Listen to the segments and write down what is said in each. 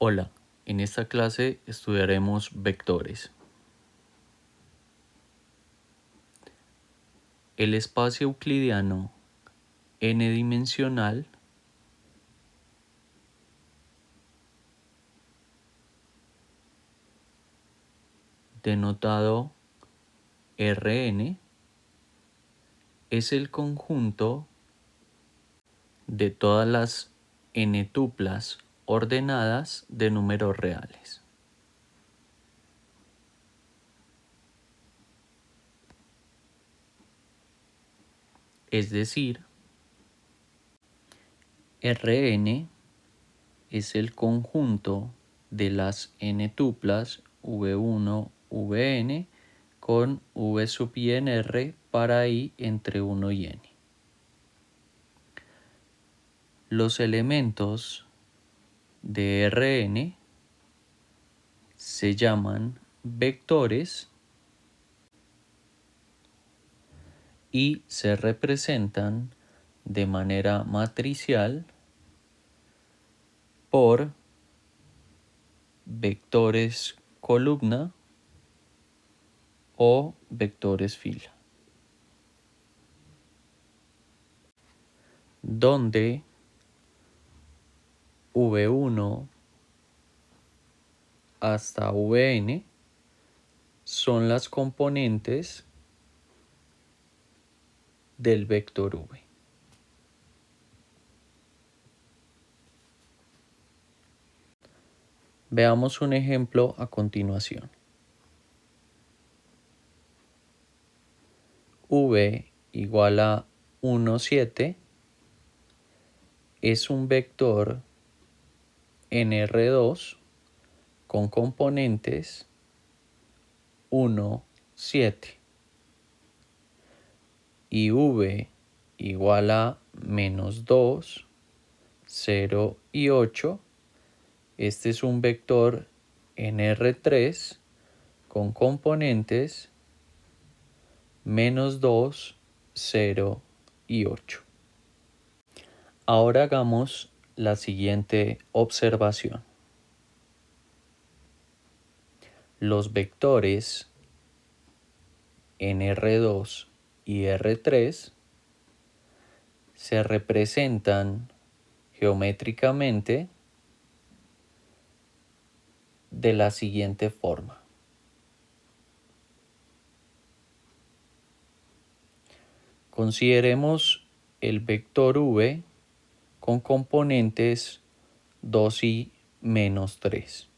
Hola, en esta clase estudiaremos vectores. El espacio euclidiano n-dimensional denotado Rn es el conjunto de todas las n-tuplas ordenadas de números reales. Es decir, Rn es el conjunto de las n-tuplas v1, vn con v sub i en R para i entre 1 y n. Los elementos de Rn se llaman vectores y se representan de manera matricial por vectores columna o vectores fila, donde v1 hasta vn son las componentes del vector v. Veamos un ejemplo a continuación. V igual a 1, 7 es un vector en R2 con componentes 1, 7 y V igual a menos 2, 0 y 8. Este es un vector en R3 con componentes menos 2, 0 y 8. Ahora hagamos la siguiente observación. Los vectores en R2 y R3 se representan geométricamente de la siguiente forma. Consideremos el vector v con componentes 2i menos 3.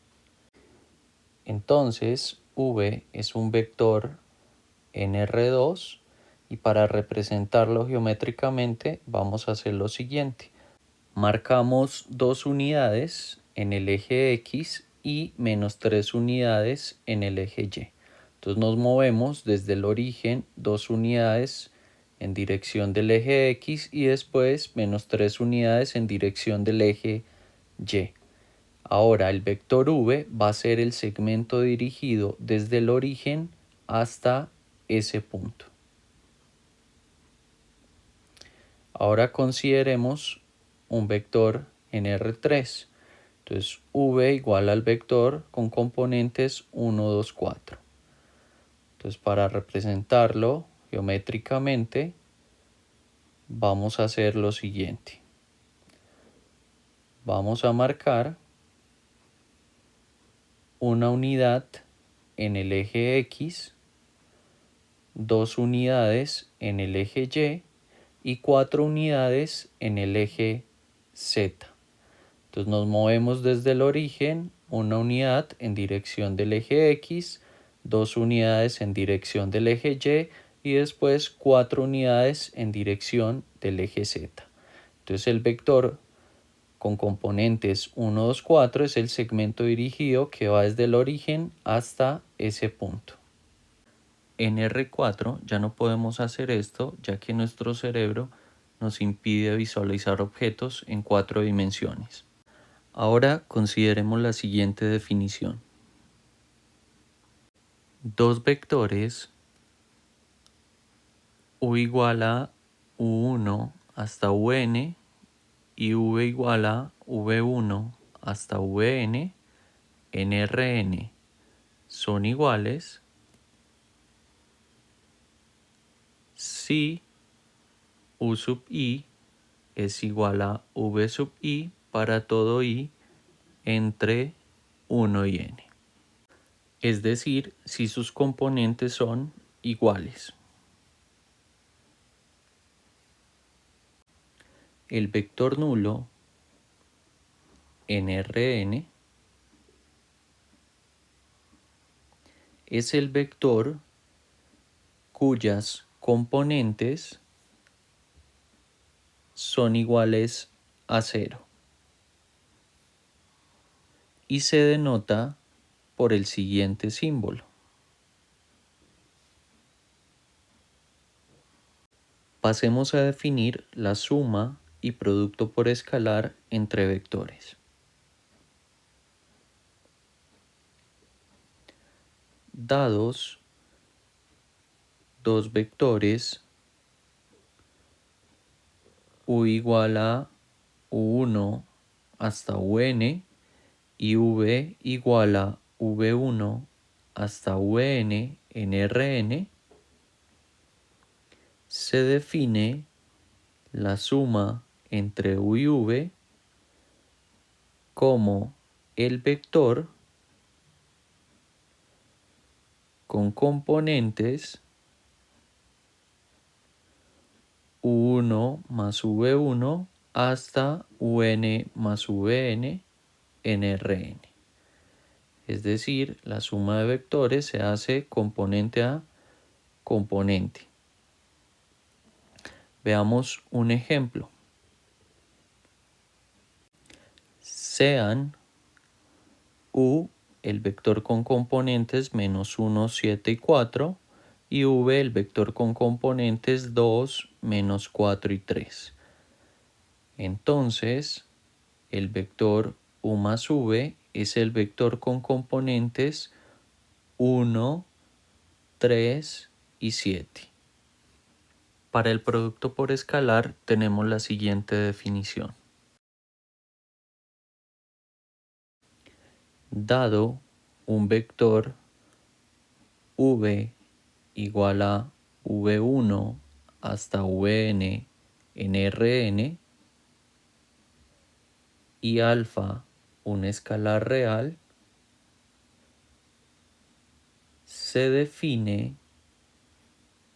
Entonces, v es un vector en R2 y para representarlo geométricamente vamos a hacer lo siguiente. Marcamos 2 unidades en el eje X y menos 3 unidades en el eje Y. Entonces nos movemos desde el origen 2 unidades en dirección del eje X y después menos 3 unidades en dirección del eje Y. Ahora el vector v va a ser el segmento dirigido desde el origen hasta ese punto. Ahora consideremos un vector en R3. Entonces v igual al vector con componentes 1, 2, 4. Entonces para representarlo geométricamente vamos a hacer lo siguiente. Vamos a marcar una unidad en el eje X, 2 unidades en el eje Y 4 unidades en el eje Z. Entonces nos movemos desde el origen, una unidad en dirección del eje X, 2 unidades en dirección del eje Y y después 4 unidades en dirección del eje Z. Entonces el vector con componentes 1, 2, 4 es el segmento dirigido que va desde el origen hasta ese punto. En R4 ya no podemos hacer esto, ya que nuestro cerebro nos impide visualizar objetos en 4 dimensiones. Ahora consideremos la siguiente definición. Dos vectores u igual a u1 hasta un y v igual a v1 hasta Vn en Rn son iguales si U sub i es igual a V sub i para todo i entre 1 y n. Es decir, si sus componentes son iguales. El vector nulo en Rn es el vector cuyas componentes son iguales a 0 y se denota por el siguiente símbolo. Pasemos a definir la suma y producto por escalar entre vectores. Dados dos vectores u igual a u1 hasta un y v igual a v1 hasta vn en Rn, se define la suma entre u y v como el vector con componentes u1 más v1 hasta un más vn en Rn. Es decir, la suma de vectores se hace componente a componente. Veamos un ejemplo. Sean u el vector con componentes menos 1, 7 y 4 y v el vector con componentes 2, menos 4 y 3. Entonces, el vector u más v es el vector con componentes 1, 3 y 7. Para el producto por escalar tenemos la siguiente definición. Dado un vector v igual a v1 hasta vn en Rn y alfa un escalar real, se define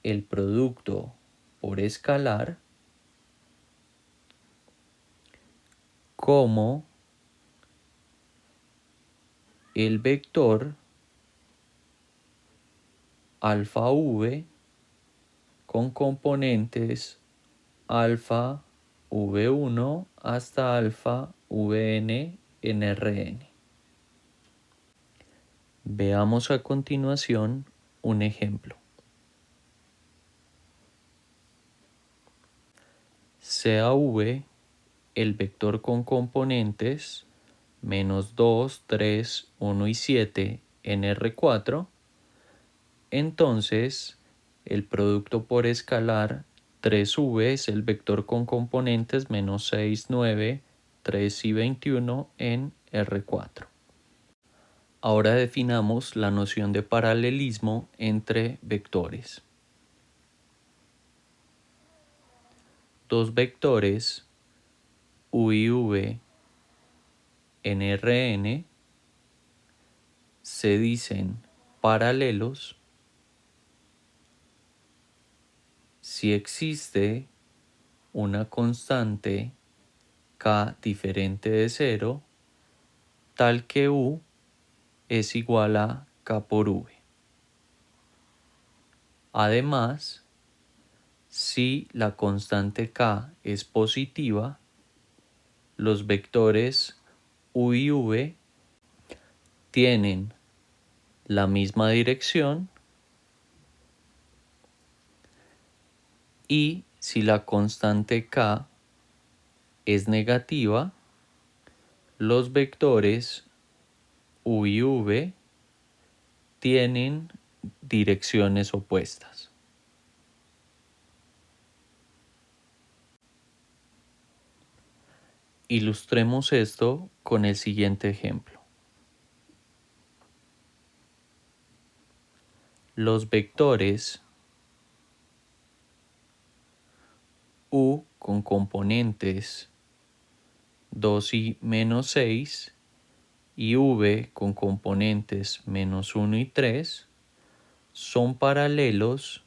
el producto por escalar como el vector alfa v con componentes alfa v1 hasta alfa vn en Rn. Veamos a continuación un ejemplo. Sea v el vector con componentes menos 2, 3, 1 y 7 en R4, entonces el producto por escalar 3v es el vector con componentes menos 6, 9, 3 y 21 en R4. Ahora definamos la noción de paralelismo entre vectores. Dos vectores u y v en Rn se dicen paralelos si existe una constante k diferente de 0 tal que u es igual a k por v. Además, si la constante k es positiva, los vectores u y v tienen la misma dirección y si la constante k es negativa, los vectores u y v tienen direcciones opuestas. Ilustremos esto con el siguiente ejemplo. Los vectores u con componentes 2 y menos 6 y v con componentes menos 1 y 3 son paralelos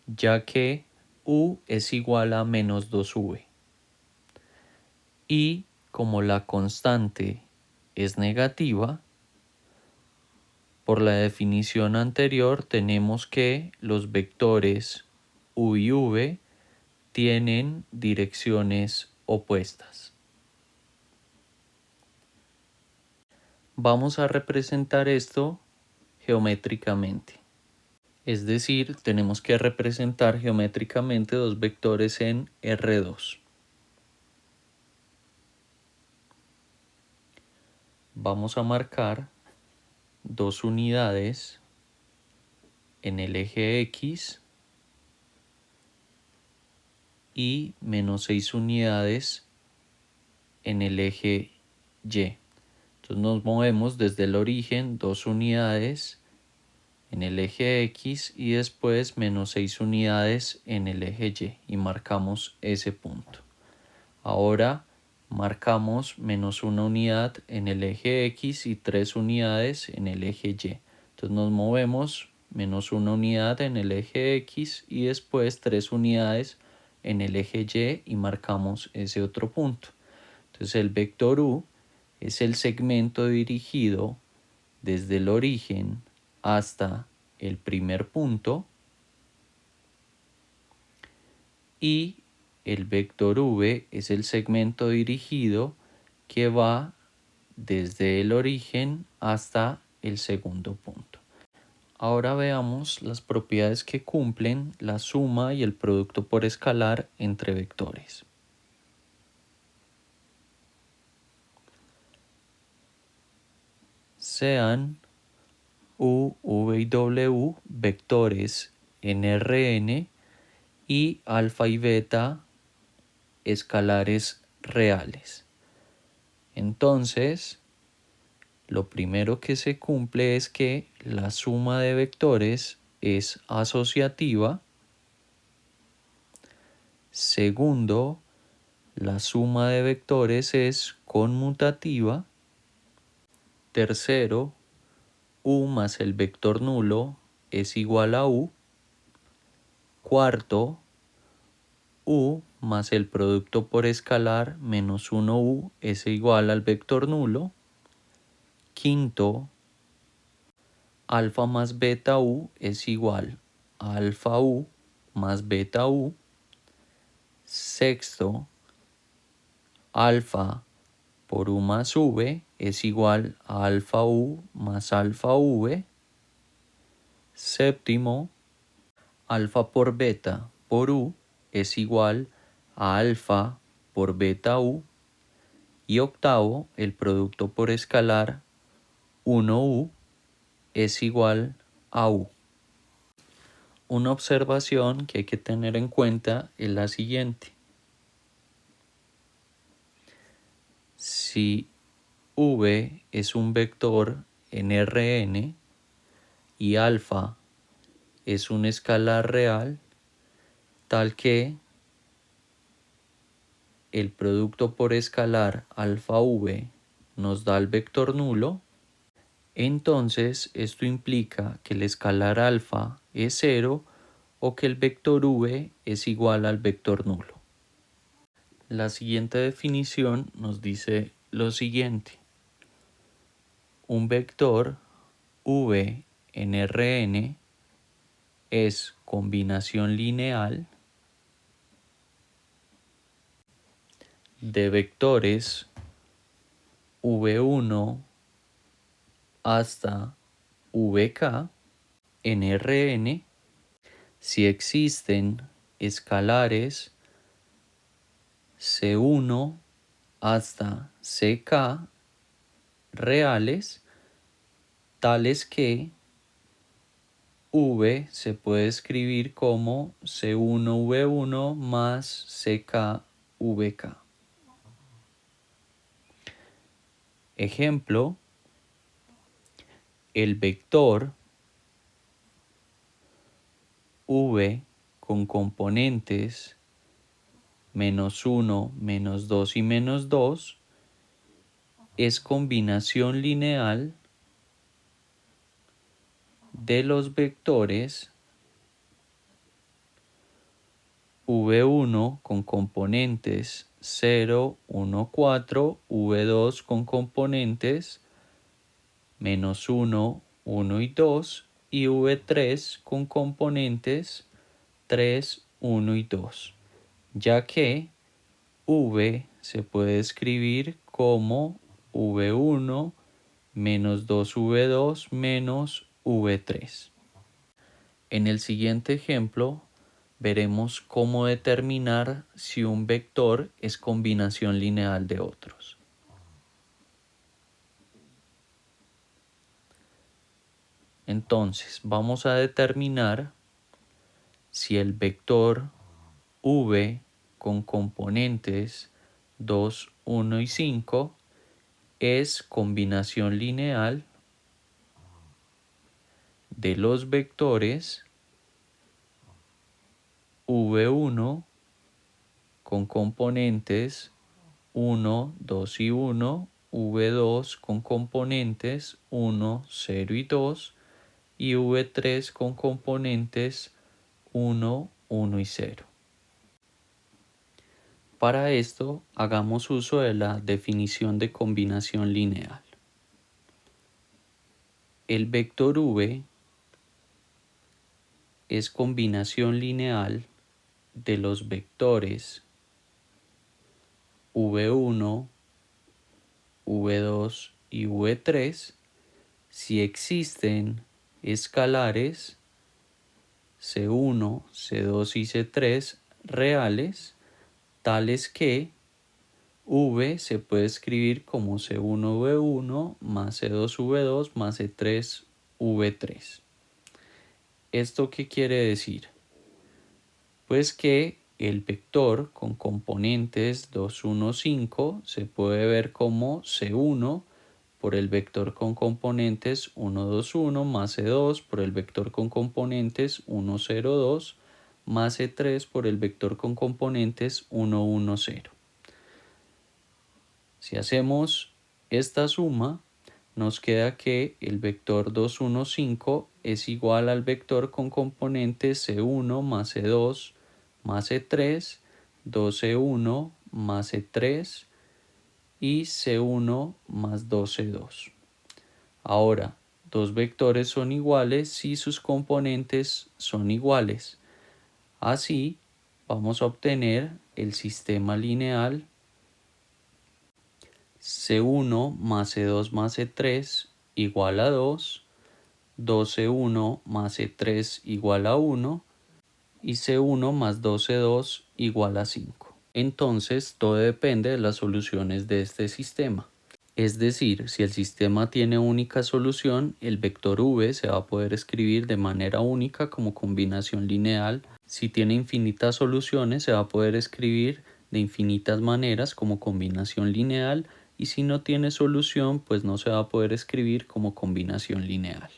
ya que u es igual a menos 2v. Y como la constante es negativa, por la definición anterior tenemos que los vectores u y v tienen direcciones opuestas. Vamos a representar esto geométricamente. Es decir, tenemos que representar geométricamente dos vectores en R2. Vamos a marcar 2 unidades en el eje X y menos 6 unidades en el eje Y. Entonces nos movemos desde el origen 2 unidades en el eje X y después menos 6 unidades en el eje Y y marcamos ese punto. Ahora marcamos menos 1 unidad en el eje X y 3 unidades en el eje Y. Entonces nos movemos menos 1 unidad en el eje X y después 3 unidades en el eje Y y marcamos ese otro punto. Entonces el vector U es el segmento dirigido desde el origen hasta el primer punto y el vector V es el segmento dirigido que va desde el origen hasta el segundo punto. Ahora veamos las propiedades que cumplen la suma y el producto por escalar entre vectores. Sean U, V y W vectores en Rn y alfa y beta escalares reales. Entonces, lo primero que se cumple es que la suma de vectores es asociativa. Segundo, la suma de vectores es conmutativa. Tercero, U más el vector nulo es igual a U. Cuarto, U más el producto por escalar menos 1U es igual al vector nulo. Quinto, alfa más beta U es igual a alfa U más beta U. Sexto, alfa por U más V es igual a alfa U más alfa V. Séptimo, alfa por beta por U es igual a alfa por beta U. Y octavo, el producto por escalar 1U es igual a U. Una observación que hay que tener en cuenta es la siguiente. Si V es un vector en Rn y alfa es un escalar real, tal que el producto por escalar alfa v nos da el vector nulo, entonces esto implica que el escalar alfa es 0 o que el vector v es igual al vector nulo. La siguiente definición nos dice lo siguiente. Un vector v en Rn es combinación lineal de vectores v1 hasta vk en Rn si existen escalares C1 hasta Ck reales, tales que V se puede escribir como C1V1 más CKVK. Ejemplo, el vector v con componentes -1, -2 y -2 es combinación lineal de los vectores v1 con componentes 0, 1, 4, v2 con componentes -1, 1 y 2 y v3 con componentes 3, 1 y 2, ya que v se puede escribir como v1 menos 2v2 menos v3. En el siguiente ejemplo veremos cómo determinar si un vector es combinación lineal de otros. Entonces vamos a determinar si el vector v con componentes 2, 1 y 5 es combinación lineal de los vectores v1 con componentes 1, 2 y 1, v2 con componentes 1, 0 y 2 y v3 con componentes 1, 1 y 0. Para esto hagamos uso de la definición de combinación lineal. El vector v es combinación lineal de los vectores v1, v2 y v3 si existen escalares C1, C2 y C3 reales, tales que v se puede escribir como C1V1 más C2V2 más C3V3. ¿Esto qué quiere decir? Pues que el vector con componentes 2, 1, 5 se puede ver como C1 por el vector con componentes 1, 2, 1 más C2 por el vector con componentes 1, 0, 2 más C3 por el vector con componentes 1, 1, 0. Si hacemos esta suma, nos queda que el vector 2, 1, 5 es igual al vector con componentes C1 más C2 más C3, 2C1 más C3 y C1 más 2C2. Ahora, dos vectores son iguales si sus componentes son iguales. Así, vamos a obtener el sistema lineal C1 más C2 más C3 igual a 2, 2C1 más C3 igual a 1 y C1 más 2C2 igual a 5. Entonces, todo depende de las soluciones de este sistema. Es decir, si el sistema tiene única solución, el vector v se va a poder escribir de manera única como combinación lineal. Si tiene infinitas soluciones, se va a poder escribir de infinitas maneras como combinación lineal. Y si no tiene solución, pues no se va a poder escribir como combinación lineal.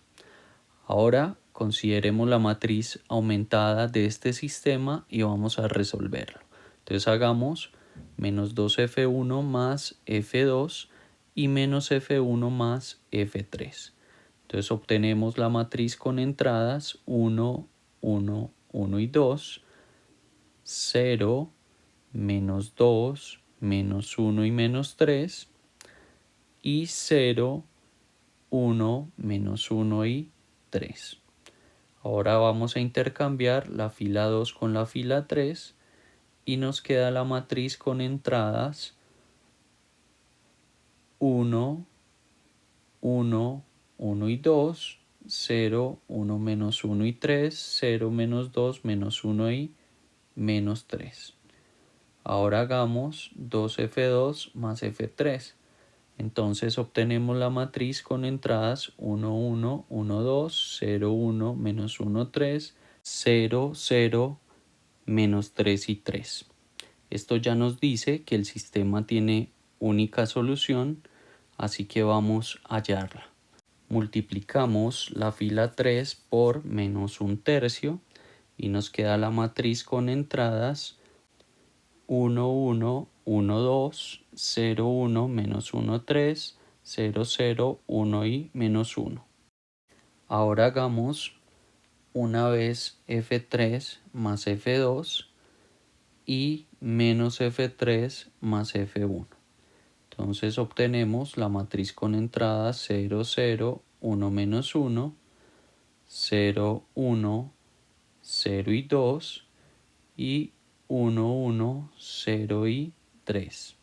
Ahora consideremos la matriz aumentada de este sistema y vamos a resolverlo. Entonces hagamos menos 2f1 más f2 y menos f1 más f3. Entonces obtenemos la matriz con entradas 1, 1, 1 y 2, 0, menos 2, menos 1 y menos 3 y 0, 1, menos 1 y 3. Ahora vamos a intercambiar la fila 2 con la fila 3 y nos queda la matriz con entradas 1, 1, 1 y 2, 0, 1 menos 1 y 3, 0 menos 2 menos 1 y menos 3. Ahora hagamos 2f2 más f3. Entonces obtenemos la matriz con entradas 1, 1, 1, 2, 0, 1, menos 1, 3, 0, 0, menos 3 y 3. Esto ya nos dice que el sistema tiene única solución, así que vamos a hallarla. Multiplicamos la fila 3 por menos 1/3 y nos queda la matriz con entradas 1, 1, 1, 2, 0, 1, menos 1, 3, 0, 0, 1 y menos 1. Ahora hagamos una vez F3 más F2 y menos F3 más F1. Entonces obtenemos la matriz con entradas 0, 0, 1, menos 1, 0, 1, 0 y 2 y 1, 1, 0 y 3.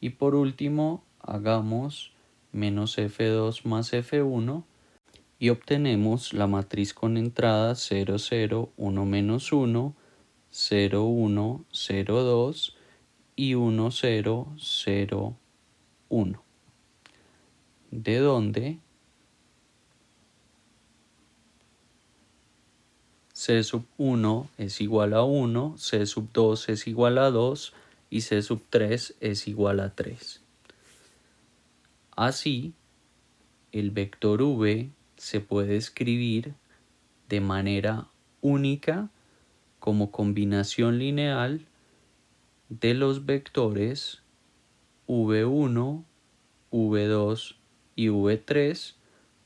Y por último hagamos menos F2 más F1 y obtenemos la matriz con entradas 0, 0, 1, menos 1, 0, 1, 0, 2 y 1, 0, 0, 1. De donde C sub 1 es igual a 1, C sub 2 es igual a 2 y C sub 3 es igual a 3. Así, el vector v se puede escribir de manera única como combinación lineal de los vectores v1, v2 y v3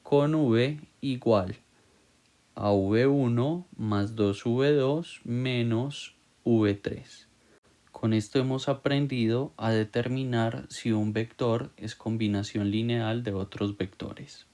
con v igual a v1 más 2v2 menos v3. Con esto hemos aprendido a determinar si un vector es combinación lineal de otros vectores.